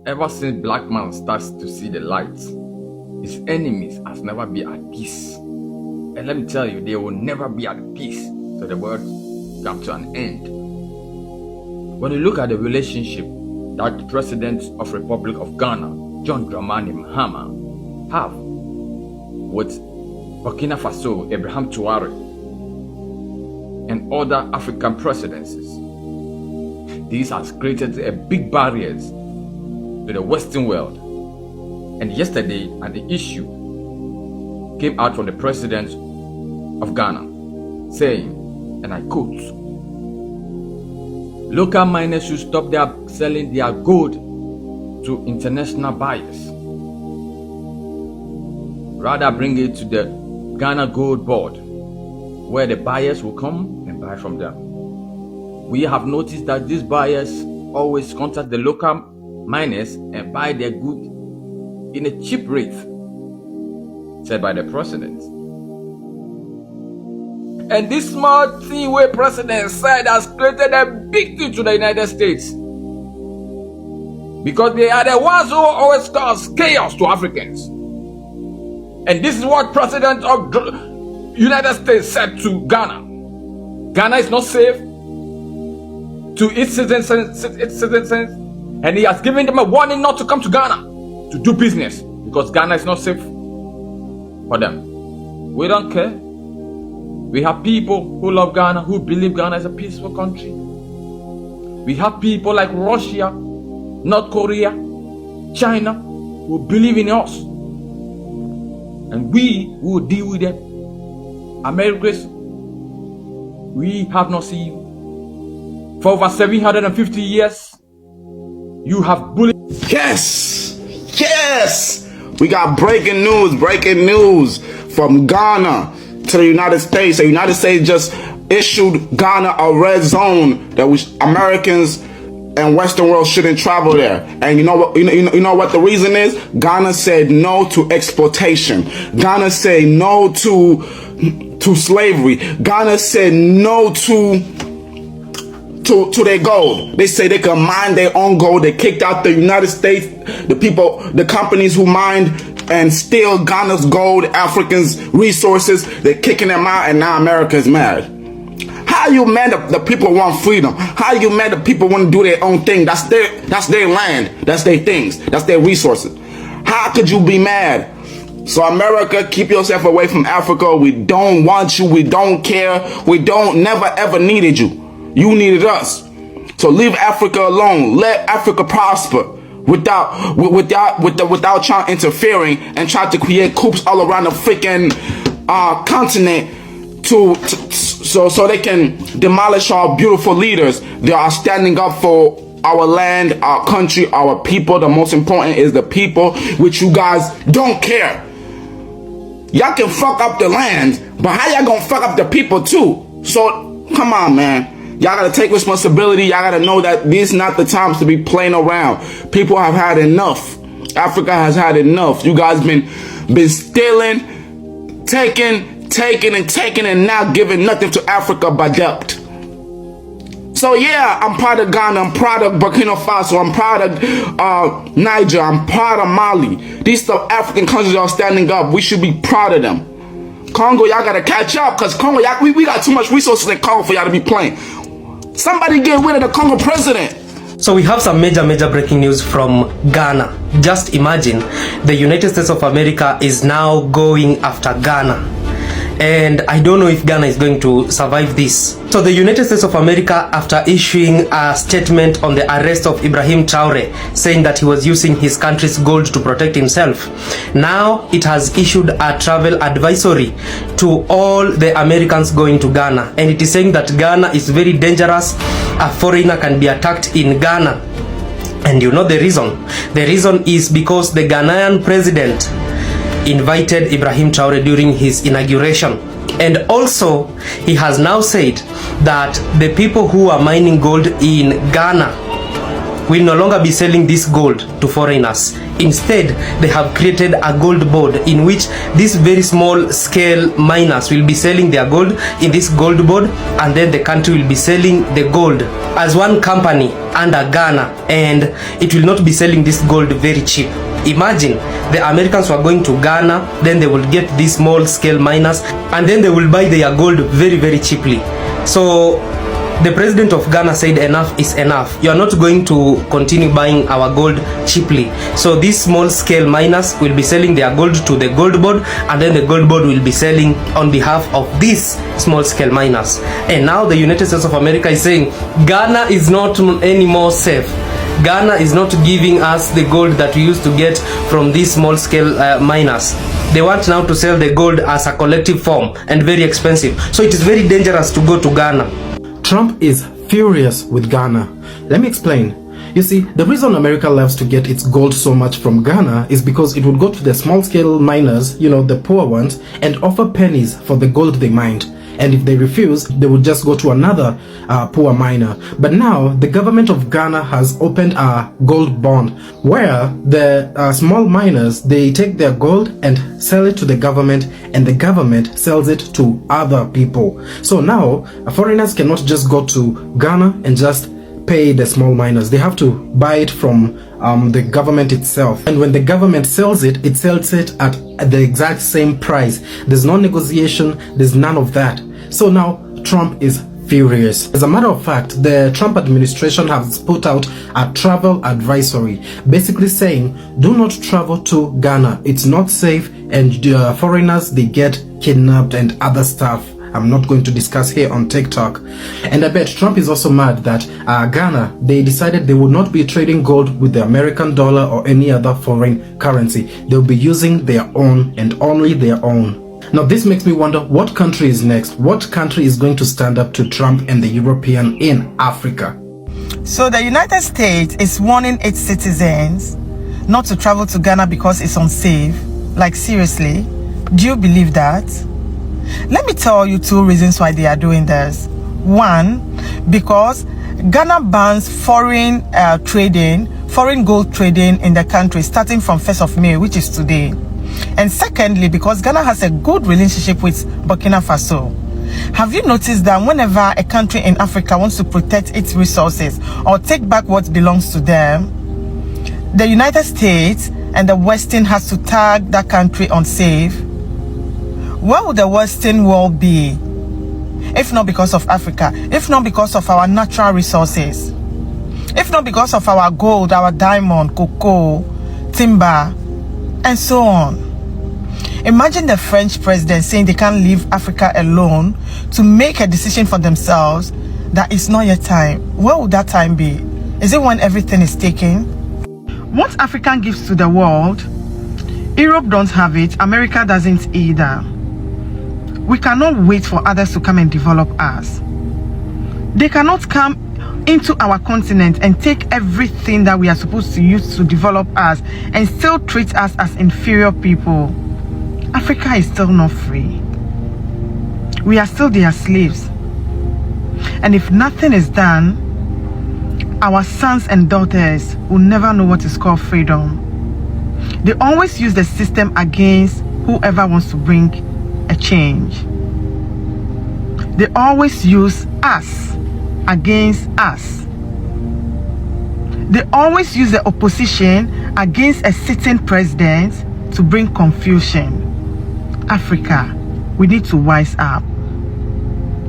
Ever since black man starts to see the light, his enemies has never been at peace. And let me tell you, they will never be at peace till the world comes to an end. When you look at the relationship that the President of Republic of Ghana, John Dramani Mahama, have with Burkina Faso, Ibrahim Traoré, and other African presidencies, these has created a big barriers to the Western world. And yesterday, the issue came out from the President of Ghana, saying, and I quote, "Local miners should stop their selling their gold to international buyers. Rather bring it to the Ghana Gold Board, where the buyers will come and buy from them. We have noticed that these buyers always contact the local miners and buy their goods in a cheap rate," said by the President. And this small thing where President said has created a big thing to the United States, because they are the ones who always cause chaos to Africans. And this is what President of the United States said to Ghana. Ghana is not safe to its citizens, and he has given them a warning not to come to Ghana to do business, because Ghana is not safe for them. We don't care. We have people who love Ghana, who believe Ghana is a peaceful country. We have people like Russia, North Korea, China, who believe in us. And we will deal with them. Americans, we have not seen you. For over 750 years, you have bullied. Yes! We got breaking news from Ghana to the United States. The United States just issued Ghana a red zone that Americans and Western world shouldn't travel there. And you know what the reason is? Ghana said no to exploitation. Ghana said no to slavery. Ghana said no to their gold. They say they can mine their own gold. They kicked out the United States, the companies who mined and steal Ghana's gold, Africans' resources. They're kicking them out, and now America is mad. How you mad that the people want freedom? How you mad that people want to do their own thing? That's their land. That's their things. That's their resources. How could you be mad? So America, keep yourself away from Africa. We don't want you. We don't care. We never ever needed you. You needed us. So leave Africa alone. Let Africa prosper without trying interfering and trying to create coups all around the freaking continent so they can demolish our beautiful leaders. They are standing up for our land, our country, our people. The most important is the people, which you guys don't care. Y'all can fuck up the land, but how y'all gonna fuck up the people too? So come on, man. Y'all gotta take responsibility. Y'all gotta know that these not the times to be playing around. People have had enough. Africa has had enough. You guys been stealing, taking, and now giving nothing to Africa but debt. So yeah, I'm proud of Ghana. I'm proud of Burkina Faso. I'm proud of Niger. I'm proud of Mali. These African countries are standing up. We should be proud of them. Congo, y'all gotta catch up, because Congo, we got too much resources in Congo for y'all to be playing. Somebody get rid of the Congo president. So we have some major breaking news from Ghana. Just imagine, the United States of America is now going after Ghana. And I don't know if Ghana is going to survive this. So the United States of America, after issuing a statement on the arrest of Ibrahim Traoré, saying that he was using his country's gold to protect himself, now it has issued a travel advisory to all the Americans going to Ghana. And it is saying that Ghana is very dangerous. A foreigner can be attacked in Ghana. And you know the reason? The reason is because the Ghanaian president invited Ibrahim Traoré during his inauguration. And also, he has now said that the people who are mining gold in Ghana will no longer be selling this gold to foreigners. Instead, they have created a gold board in which these very small scale miners will be selling their gold in this gold board, and then the country will be selling the gold as one company under Ghana, and it will not be selling this gold very cheap. Imagine the Americans were going to Ghana, then they will get these small scale miners, and then they will buy their gold very cheaply. So the president of Ghana said enough is enough. You are not going to continue buying our gold cheaply. So these small scale miners will be selling their gold to the gold board, and then the gold board will be selling on behalf of these small scale miners. And now the United States of America is saying Ghana is not anymore safe. Ghana is not giving us the gold that we used to get from these small scale miners. They want now to sell the gold as a collective form and very expensive. So it is very dangerous to go to Ghana. Trump is furious with Ghana. Let me explain. You see, the reason America loves to get its gold so much from Ghana is because it would go to the small-scale miners, the poor ones, and offer pennies for the gold they mined. And if they refuse, they would just go to another poor miner. But now, the government of Ghana has opened a gold bond where the small miners, they take their gold and sell it to the government, and the government sells it to other people. So now, foreigners cannot just go to Ghana and just pay the small miners. They have to buy it from the government itself, and when the government sells it, it sells it at the exact same price. There's no negotiation, there's none of that. So now Trump is furious. As a matter of fact, the Trump administration has put out a travel advisory, basically saying do not travel to Ghana. It's not safe, and foreigners, they get kidnapped and other stuff I'm not going to discuss here on TikTok. And I bet Trump is also mad that Ghana, they decided they would not be trading gold with the American dollar or any other foreign currency. They'll be using their own and only their own. Now this makes me wonder, what country is next? What country is going to stand up to Trump and the European in Africa? So the United States is warning its citizens not to travel to Ghana because it's unsafe. Like, seriously, do you believe that? Let me tell you 2 reasons why they are doing this. 1, because Ghana bans foreign gold trading in the country starting from 1st of May, which is today. And secondly, because Ghana has a good relationship with Burkina Faso. Have you noticed that whenever a country in Africa wants to protect its resources or take back what belongs to them, the United States and the Western has to tag that country unsafe? Where would the Western world be if not because of Africa, if not because of our natural resources, if not because of our gold, our diamond, cocoa, timber, and so on? Imagine the French president saying they can't leave Africa alone to make a decision for themselves, that it's not yet time. Where would that time be? Is it when everything is taken? What Africa gives to the world, Europe don't have it, America doesn't either. We cannot wait for others to come and develop us. They cannot come into our continent and take everything that we are supposed to use to develop us and still treat us as inferior people. Africa is still not free. We are still their slaves. And if nothing is done, our sons and daughters will never know what is called freedom. They always use the system against whoever wants to bring a change. They always use us against us. They always use the opposition against a sitting president to bring confusion. Africa, we need to wise up.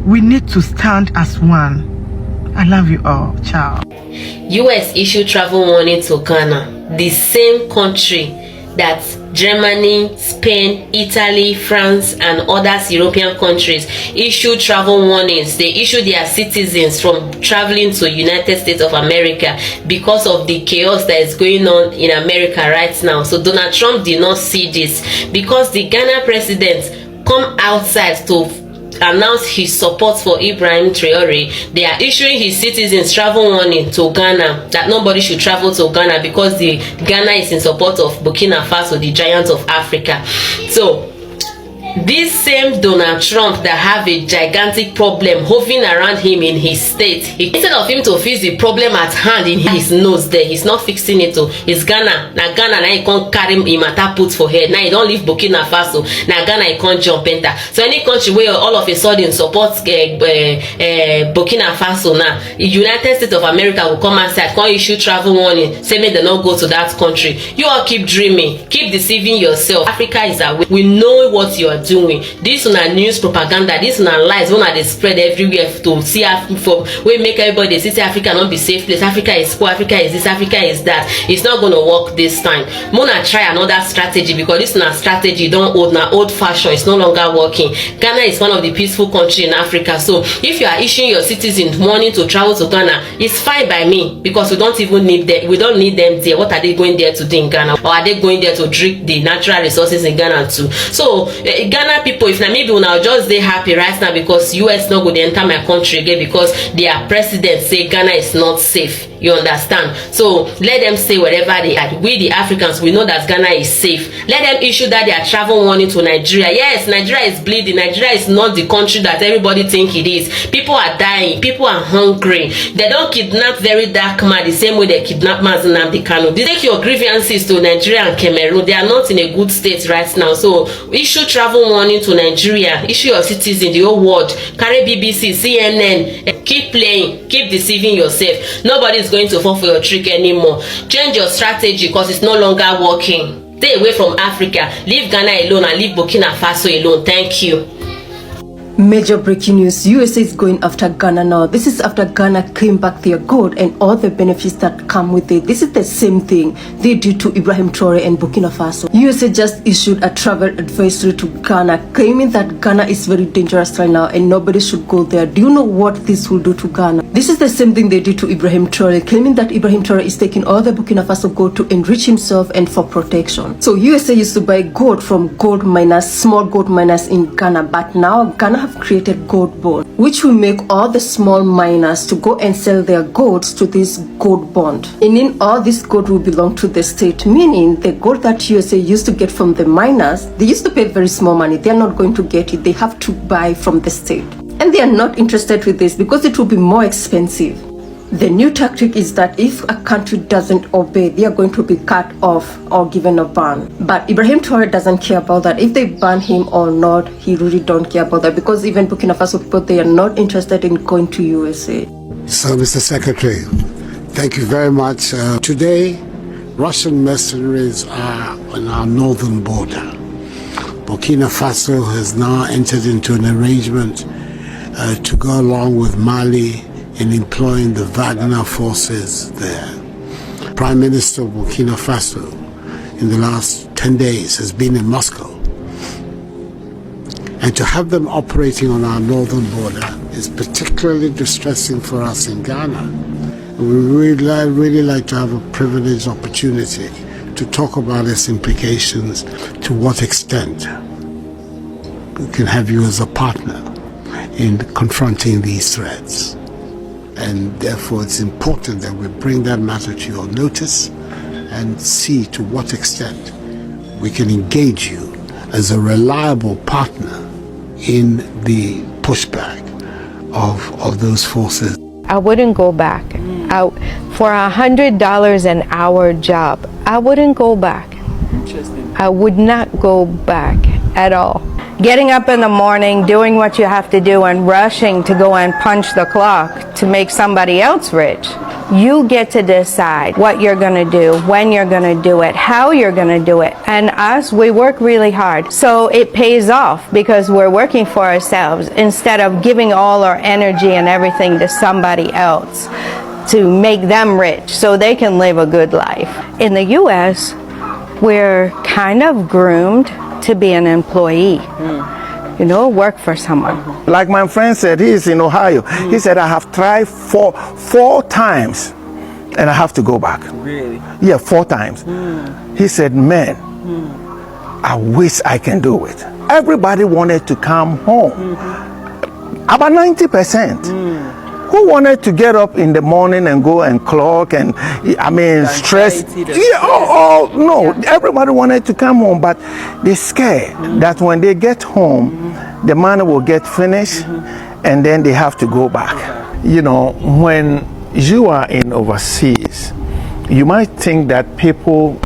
We need to stand as one. I love you all. Ciao. U.S. issued travel warning to Ghana, the same country that Germany, Spain, Italy, France, and other European countries issued travel warnings. They issued their citizens from traveling to United States of America because of the chaos that is going on in America right now. So Donald Trump did not see this, because the Ghana president come outside to announce his support for Ibrahim Traore. They are issuing his citizens travel warning to Ghana, that nobody should travel to Ghana because Ghana is in support of Burkina Faso, the giant of Africa. So This same Donald Trump that have a gigantic problem hovering around him in his state, instead of him to fix the problem at hand in his nose there, he's not fixing it. It's Ghana. Now Ghana, now he can't carry him matter put for head. Now he don't leave Burkina Faso. Now Ghana, he can't jump enter. So any country where all of a sudden supports Burkina Faso now, the United States of America will come outside, can't issue travel warning, say make them not go to that country. You all keep dreaming, keep deceiving yourself. Africa is away. We know what you are doing. This is not news propaganda, this is not lies when they spread everywhere to see for we make everybody see Africa not be safe place. Africa is poor, Africa is this, Africa is that. It's not gonna work this time. Mona try another strategy, because this is not strategy, don't old now, old fashion, it's no longer working. Ghana is one of the peaceful countries in Africa. So if you are issuing your citizens money to travel to Ghana, it's fine by me, because we don't even need them, we don't need them there. What are they going there to do in Ghana? Or are they going there to drink the natural resources in Ghana too? So Ghana people, if na maybe una just dey happy right now because US no go dey enter my country again because their president say Ghana is not safe. You understand? So let them say wherever they are. We the Africans, we know that Ghana is safe. Let them issue that their travel warning to Nigeria. Yes, Nigeria is bleeding. Nigeria is not the country that everybody think it is. People are dying. People are hungry. They don't kidnap very dark man the same way they kidnap Mazi Nnamdi Kanu. They take your grievances to Nigeria and Cameroon. They are not in a good state right now. So issue travel warning to Nigeria. Issue your citizens the whole world. Carry BBC, CNN. Keep playing. Keep deceiving yourself. Nobody is going to fall for your trick anymore. Change your strategy because it's no longer working. Stay away from Africa. Leave Ghana alone and leave Burkina Faso alone. Thank you. Major breaking news. USA is going after Ghana now. This is after Ghana claim back their gold and all the benefits that come with it. This is the same thing they did to Ibrahim Traore and Burkina Faso. USA just issued a travel advisory to Ghana, claiming that Ghana is very dangerous right now and nobody should go there. Do you know what this will do to Ghana? This is the same thing they did to Ibrahim Traore, claiming that Ibrahim Traore is taking all the Burkina Faso gold to enrich himself and for protection. So USA used to buy gold from gold miners, small gold miners in Ghana, but now Ghana have created gold bond, which will make all the small miners to go and sell their golds to this gold bond. And in all this gold will belong to the state, meaning the gold that USA used to get from the miners, they used to pay very small money. They are not going to get it. They have to buy from the state. And they are not interested with this because it will be more expensive. The new tactic is that if a country doesn't obey, they are going to be cut off or given a ban. But Ibrahim Traore doesn't care about that. If they ban him or not, he really don't care about that, because even Burkina Faso people, they are not interested in going to USA. So, Mr. Secretary, thank you very much. Today, Russian mercenaries are on our northern border. Burkina Faso has now entered into an arrangement to go along with Mali in employing the Wagner forces there. Prime Minister of Burkina Faso in the last 10 days has been in Moscow. And to have them operating on our northern border is particularly distressing for us in Ghana. We really like to have a privileged opportunity to talk about its implications, to what extent we can have you as a partner in confronting these threats. And therefore it's important that we bring that matter to your notice and see to what extent we can engage you as a reliable partner in the pushback of those forces. I wouldn't go back. For $100 an hour job, I wouldn't go back. I would not go back at all. Getting up in the morning, doing what you have to do, and rushing to go and punch the clock to make somebody else rich. You get to decide what you're going to do, when you're going to do it, how you're going to do it. And us, we work really hard. So it pays off because we're working for ourselves instead of giving all our energy and everything to somebody else to make them rich so they can live a good life. In the U.S., we're kind of groomed to be an employee, you know, work for someone. Like my friend said, he's in Ohio. He said, I have tried four times and I have to go back. Really? Yeah, 4 times. He said, man, I wish I can do it. Everybody wanted to come home. About 90%. Who wanted to get up in the morning and go and clock and, I mean, stress? Yeah, no. Everybody wanted to come home, but they're scared that when they get home, the money will get finished and then they have to go back. You know, when you are in overseas, you might think that people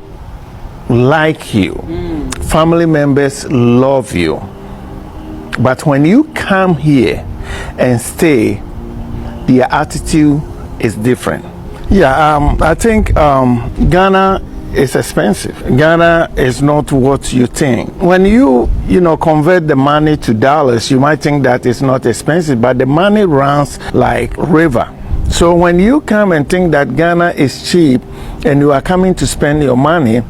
like you, family members love you. But when you come here and stay, their attitude is different. Yeah, I think Ghana is expensive. Ghana is not what you think. When you convert the money to dollars, you might think that it's not expensive, but the money runs like river. So when you come and think that Ghana is cheap and you are coming to spend your money,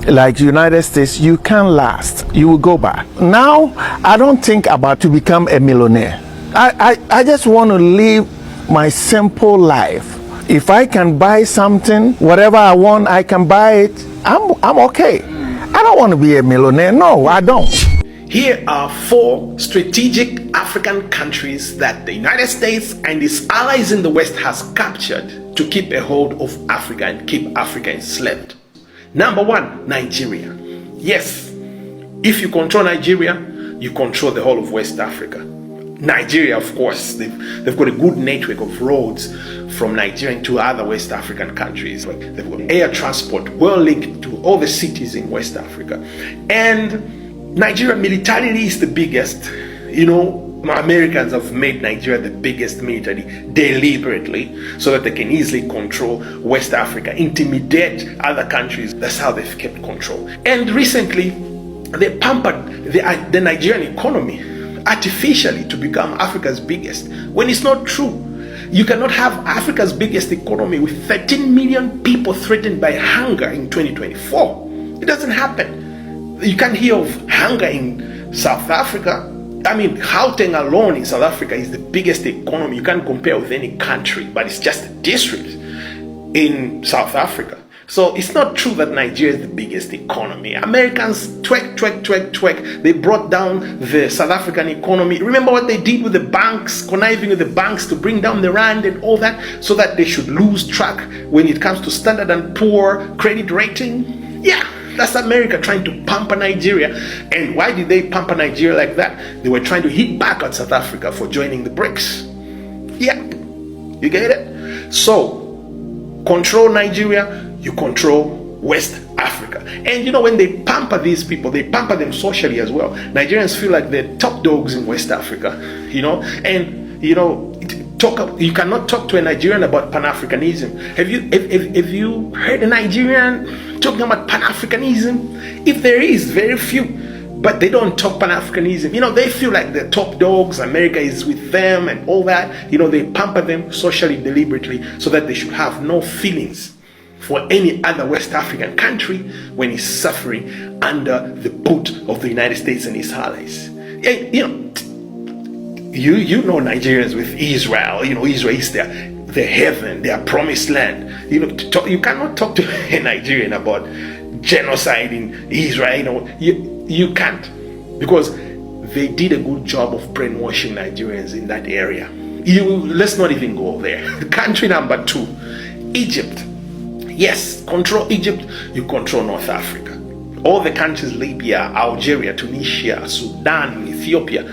like United States, you can't last. You will go back. Now, I don't think about to become a millionaire. I just want to live my simple life. If I can buy something, whatever I want, I can buy it. I'm okay. I don't want to be a millionaire. No, I don't. Here are 4 strategic African countries that the United States and its allies in the West has captured to keep a hold of Africa and keep Africa enslaved. Number 1, Nigeria. Yes, if you control Nigeria, you control the whole of West Africa. Nigeria, of course, they've got a good network of roads from Nigeria to other West African countries. They've got air transport well linked to all the cities in West Africa. And Nigeria militarily is the biggest. You know, Americans have made Nigeria the biggest military deliberately so that they can easily control West Africa, intimidate other countries. That's how they've kept control. And recently, they pampered the Nigerian economy artificially to become Africa's biggest, when it's not true. You cannot have Africa's biggest economy with 13 million people threatened by hunger in 2024. It doesn't happen. You can't hear of hunger in South Africa. I mean, Gauteng alone in South Africa is the biggest economy. You can't compare with any country, but it's just a district in South Africa. So it's not true that Nigeria is the biggest economy. Americans twerk. They brought down the South African economy. Remember what they did with the banks, conniving with the banks to bring down the rand and all that, so that they should lose track when it comes to Standard & Poor credit rating? Yeah. That's America trying to pamper Nigeria. And why did they pamper Nigeria like that? They were trying to hit back at South Africa for joining the BRICS. Yeah, you get it? So, control Nigeria, you control West Africa. And you know, when they pamper these people, they pamper them socially as well. Nigerians feel like they're top dogs in West Africa, you know? And, you know, you cannot talk to a Nigerian about Pan-Africanism. Have you heard a Nigerian talking about Pan-Africanism? If there is, very few, but they don't talk Pan-Africanism. You know, they feel like they're top dogs, America is with them and all that. You know, they pamper them socially, deliberately, so that they should have no feelings for any other West African country when it's suffering under the boot of the United States and its allies. And, you know, you know Nigerians with Israel. You know, Israel is their heaven, their promised land. You know, you cannot talk to a Nigerian about genocide in Israel. You know, you can't, because they did a good job of brainwashing Nigerians in that area. Let's not even go there. Country number 2, Egypt. Yes, control Egypt, you control North Africa. All the countries, Libya, Algeria, Tunisia, Sudan, Ethiopia,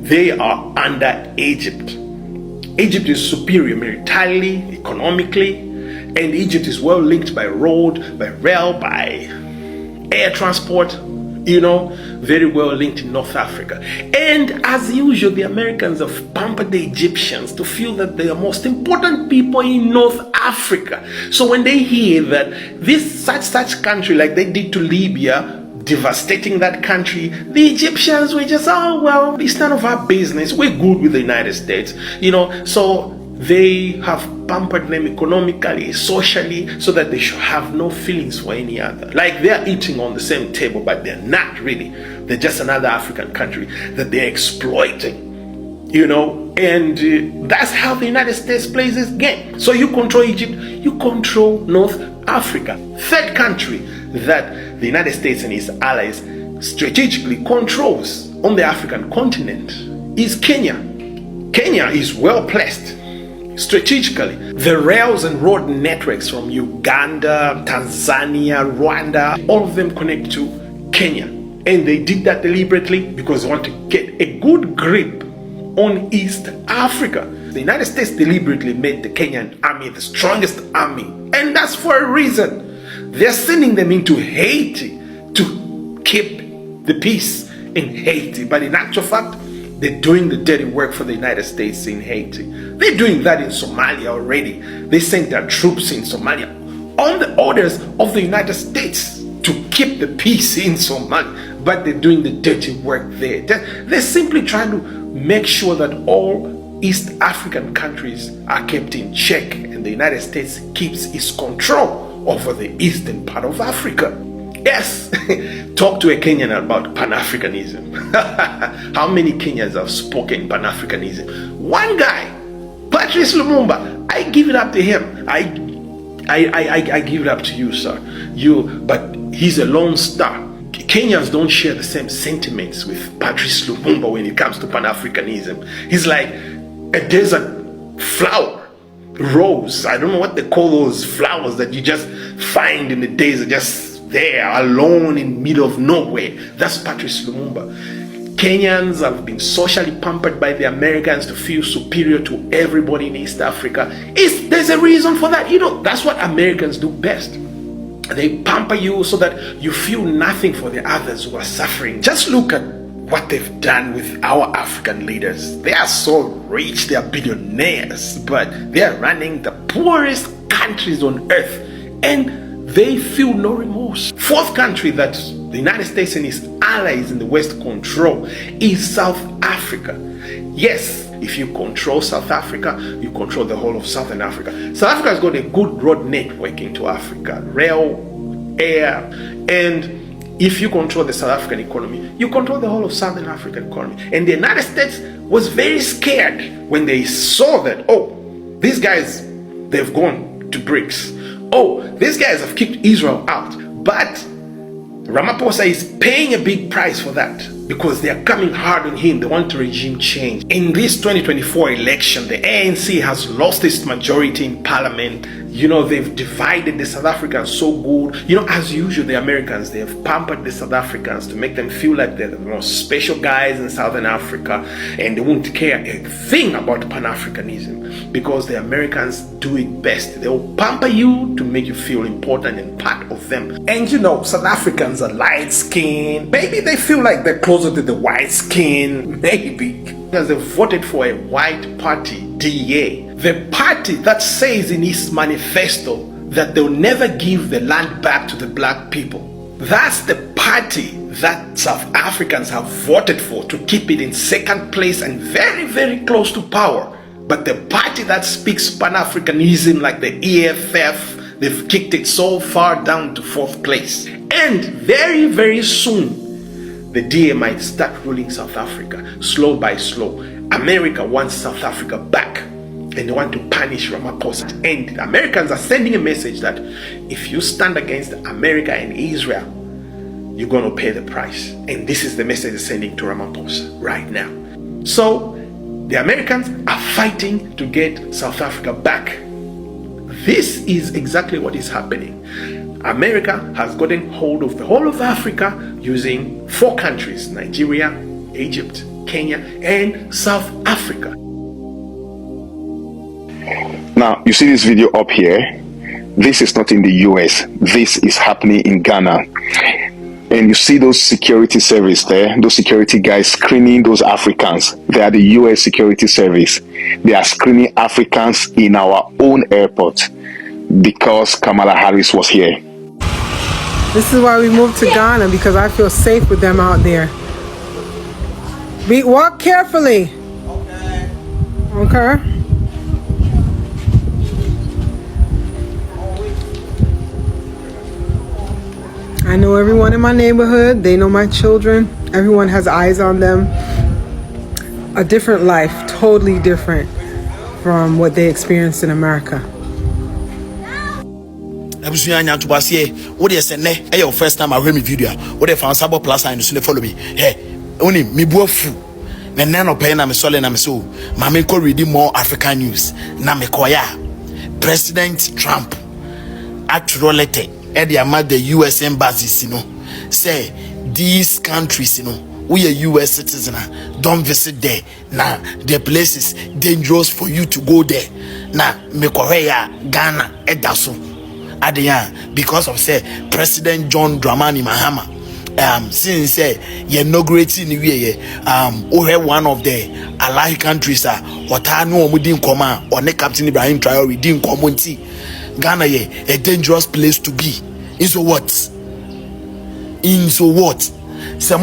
they are under Egypt. Egypt is superior militarily, economically, and Egypt is well linked by road, by rail, by air transport, you know, very well linked in North Africa. And as usual, the Americans have pampered the Egyptians to feel that they are most important people in North Africa. So when they hear that this such country, like they did to Libya, devastating that country, the Egyptians were just, oh, well, it's none of our business. We're good with the United States, you know. So they have pampered them economically, socially, so that they should have no feelings for any other. Like they're eating on the same table, but they're not really. They're just another African country that they're exploiting, you know. And that's how the United States plays this game. So you control Egypt, you control North Africa. Third country that the United States and its allies strategically controls on the African continent is Kenya. Kenya is well placed strategically. The rails and road networks from Uganda, Tanzania, Rwanda, all of them connect to Kenya. And they did that deliberately because they want to get a good grip on East Africa. The United States deliberately made the Kenyan army the strongest army. And that's for a reason. They're sending them into Haiti to keep the peace in Haiti. But in actual fact, they're doing the dirty work for the United States in Haiti. They're doing that in Somalia already. They sent their troops in Somalia on the orders of the United States to keep the peace in Somalia. But they're doing the dirty work there. They're simply trying to make sure that all East African countries are kept in check, and the United States keeps its control over the eastern part of Africa. Yes, talk to a Kenyan about Pan-Africanism. How many Kenyans have spoken Pan-Africanism? One guy, Patrice Lumumba, I give it up to him. I give it up to you, sir. But he's a lone star. Kenyans don't share the same sentiments with Patrice Lumumba when it comes to Pan-Africanism. He's like a desert flower, rose. I don't know what they call those flowers that you just find in the desert, just there, alone in the middle of nowhere. That's Patrice Lumumba. Kenyans have been socially pampered by the Americans to feel superior to everybody in East Africa. There's a reason for that. That's what Americans do best. They pamper you so that you feel nothing for the others who are suffering. Just look at what they've done with our African leaders. They are so rich, they are billionaires, but they are running the poorest countries on earth, and they feel no remorse. Fourth country that the United States and its allies in the West control is South Africa. Yes, if you control South Africa, you control the whole of Southern Africa. South Africa has got a good road network into Africa, rail, air, and if you control the South African economy, you control the whole of Southern African economy. And the United States was very scared when they saw that, these guys, they've gone to BRICS. These guys have kicked Israel out. But Ramaphosa is paying a big price for that because they are coming hard on him. They want regime change. In this 2024 election, the ANC has lost its majority in parliament. They've divided the South Africans so good. As usual, the Americans, they have pampered the South Africans to make them feel like they're the most special guys in Southern Africa, and they won't care a thing about Pan-Africanism because the Americans do it best. They'll pamper you to make you feel important and part of them. And South Africans are light-skinned. Maybe they feel like they're closer to the white skin. Maybe. Because they voted for a white party, DA. The party that says in its manifesto that they'll never give the land back to the black people. That's the party that South Africans have voted for to keep it in second place and very, very close to power. But the party that speaks Pan-Africanism like the EFF, they've kicked it so far down to fourth place. And very, very soon, the DA might start ruling South Africa, slow by slow. America wants South Africa back, and they want to punish Ramaphosa. And the Americans are sending a message that if you stand against America and Israel, you're going to pay the price. And this is the message they're sending to Ramaphosa right now. So the Americans are fighting to get South Africa back. This is exactly what is happening. America has gotten hold of the whole of Africa using 4 countries: Nigeria, Egypt, Kenya, and South Africa. Now, you see this video up here? This is not in the US. This is happening in Ghana. And you see those security service there, those security guys screening those Africans. They are the US security service. They are screening Africans in our own airport because Kamala Harris was here. This is why we moved to Ghana, because I feel safe with them out there. Walk carefully. Okay. I know everyone in my neighborhood. They know my children. Everyone has eyes on them. A different life, totally different from what they experienced in America. First time I heard my video. What if I Sabo Plaza and follow me? Hey, only me bofu. And then no pain, I'm solid, I'm so. Mammy could read more African news. Namekoya. President Trump at Rolete at the US embassies, you know, say these countries, you know, we are US citizens, don't visit there. Now, the place is dangerous for you to go there. Now, Mekoya, Ghana, Edaso, Adiyan, because of say President John Dramani Mahama. Since say you inaugurating the way one of the allied countries what I know we didn't come or ne Captain Ibrahim Traore didn't come Ghana a dangerous place to be. In so what? Some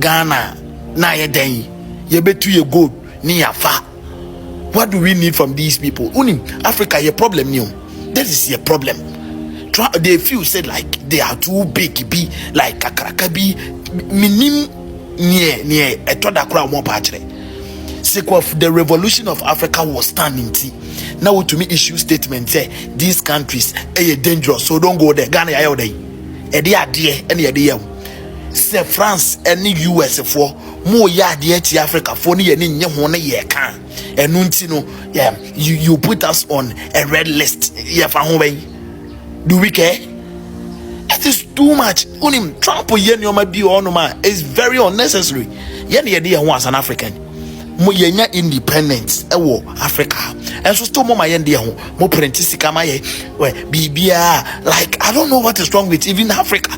Ghana na ye den ye betu ye good ni afa. What do we need from these people? Unim Africa ye problem new. That is your problem. They feel said like they are too big, be like Kakrakabi, minim near a Todakra one patch. Sake of the revolution of Africa was standing. Now to me issue statement say these countries are dangerous, so don't go there. Ghana ayo day. Edi adie any adie. Say France any US for more ya adie to Africa for ni nye hone ye kan. Enunti no yeah you put us on a red list. Yeah for home. Do we care? It is too much. Unim Trump is very unnecessary. Yen as an African. Mo yenya independence ewo Africa. And so still more yen dia mo prentisika maye bibia like I don't know what is wrong with even Africa.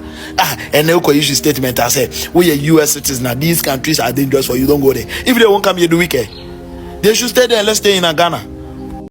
And they issue statement I say we are US citizens now. These countries are dangerous for you, don't go there. If they won't come here, do we care? They should stay there and let's stay in Ghana.